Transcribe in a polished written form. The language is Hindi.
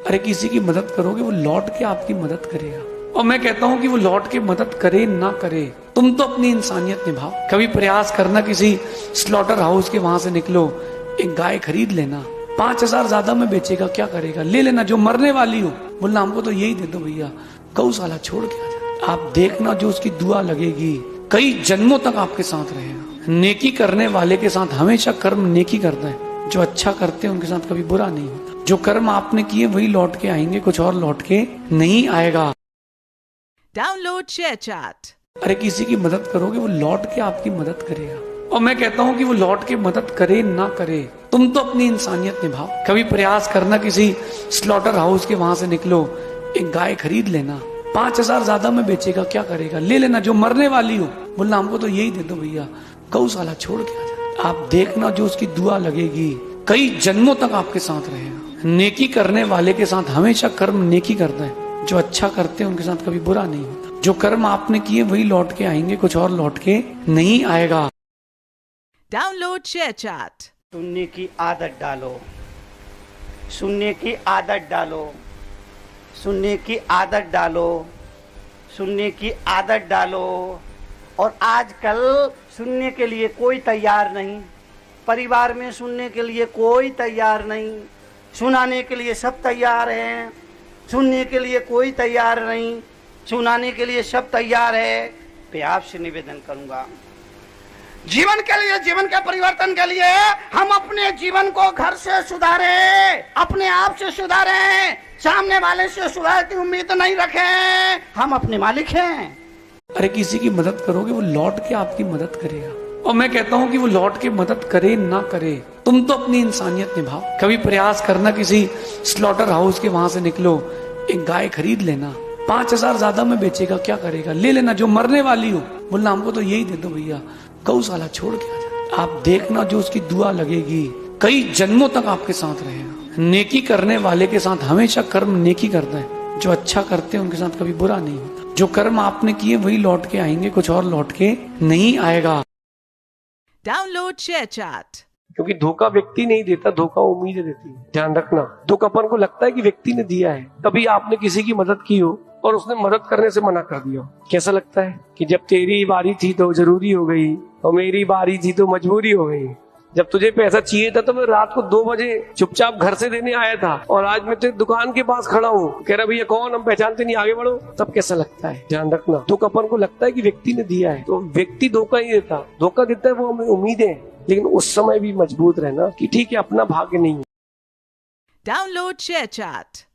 अरे किसी की मदद करोगे वो लौट के आपकी मदद करेगा। और मैं कहता हूं कि वो लौट के मदद करे ना करे, तुम तो अपनी इंसानियत निभाओ। कभी प्रयास करना किसी स्लॉटर हाउस के वहां से निकलो, एक गाय खरीद लेना, 5,000 ज्यादा में बेचेगा, क्या करेगा, ले लेना। जो मरने वाली हो बोलना हमको तो यही दे दो भैया, गौशाला छोड़ के आ जा। आप देखना जो उसकी दुआ लगेगी कई जन्मों तक आपके साथ रहेगा। नेकी करने वाले के साथ हमेशा कर्म नेकी करता है, जो अच्छा करते हैं उनके साथ कभी बुरा नहीं होता। जो कर्म आपने किए वही लौट के आएंगे, कुछ और लौट के नहीं आएगा। Download share chat. अरे किसी की मदद करोगे वो लौट के आपकी मदद करेगा। और मैं कहता हूं कि वो लौट के मदद करे ना करे, तुम तो अपनी इंसानियत निभाओ। कभी प्रयास करना किसी स्लॉटर हाउस के वहां से निकलो, एक गाय खरीद लेना, 5,000 ज्यादा में बेचेगा, क्या करेगा, ले लेना। जो मरने वाली हो बोलना हमको तो यही दे दो भैया, गौशाला छोड़ के आ जा। आप देखना जो उसकी दुआ लगेगी कई जन्मों तक आपके साथ रहेगा। नेकी करने वाले के साथ हमेशा कर्म नेकी करता है, जो अच्छा करते हैं उनके साथ कभी बुरा नहीं होता। जो कर्म आपने किए वही लौट के आएंगे, कुछ और लौट के नहीं आएगा। Download share chat. सुनने की आदत डालो, सुनने की आदत डालो, सुनने की आदत डालो, सुनने की आदत डालो। और आजकल सुनने के लिए कोई तैयार नहीं, परिवार में सुनने के लिए कोई तैयार नहीं, सुनाने के लिए सब तैयार हैं, सुनने के लिए कोई तैयार नहीं, सुनाने के लिए सब तैयार है। मैं आपसे निवेदन करूंगा, जीवन के लिए, जीवन के परिवर्तन के लिए हम अपने जीवन को घर से सुधारें, अपने आप से सुधारें, सामने वाले से सुधार की उम्मीद नहीं रखें। हम अपने मालिक हैं। अरे किसी की मदद करोगे वो लौट के आपकी मदद करेगा। और मैं कहता हूं कि वो लौट के मदद करे ना करे, तुम तो अपनी इंसानियत निभाओ। कभी प्रयास करना किसी स्लॉटर हाउस के वहां से निकलो, एक गाय खरीद लेना, 5,000 ज्यादा में बेचेगा, क्या करेगा, ले लेना। जो मरने वाली हो बोलना हमको तो यही दे दो भैया, गौशाला छोड़ के आ जा। आप देखना जो उसकी दुआ लगेगी कई जन्मों तक आपके साथ रहेगा। नेकी करने वाले के साथ हमेशा कर्म नेकी करता है, जो अच्छा करते हैं उनके साथ कभी बुरा नहीं होता। जो कर्म आपने किए वही लौट के आएंगे, कुछ और लौट के नहीं आएगा। Download share chat. क्योंकि धोखा व्यक्ति नहीं देता, धोखा उम्मीदें देती है। ध्यान रखना, धोखा अपन को लगता है कि व्यक्ति ने दिया है। कभी आपने किसी की मदद की हो और उसने मदद करने से मना कर दिया हो, कैसा लगता है कि जब तेरी बारी थी तो जरूरी हो गई और मेरी बारी थी तो मजबूरी हो गई। जब तुझे पैसा चाहिए था तो मैं रात को 2 बजे चुपचाप घर से देने आया था, और आज मैं तेरी दुकान के पास खड़ा हूँ, कह रहा भैया कौन, हम पहचानते नहीं, आगे बढ़ो। तब कैसा लगता है? ध्यान रखना, धोखा अपन को लगता है कि व्यक्ति ने दिया है, तो व्यक्ति धोखा नहीं देता। धोखा देता है वो हमें उम्मीदें, लेकिन उस समय भी मजबूत रहना कि ठीक है अपना भाग्य नहीं है। Download share chat.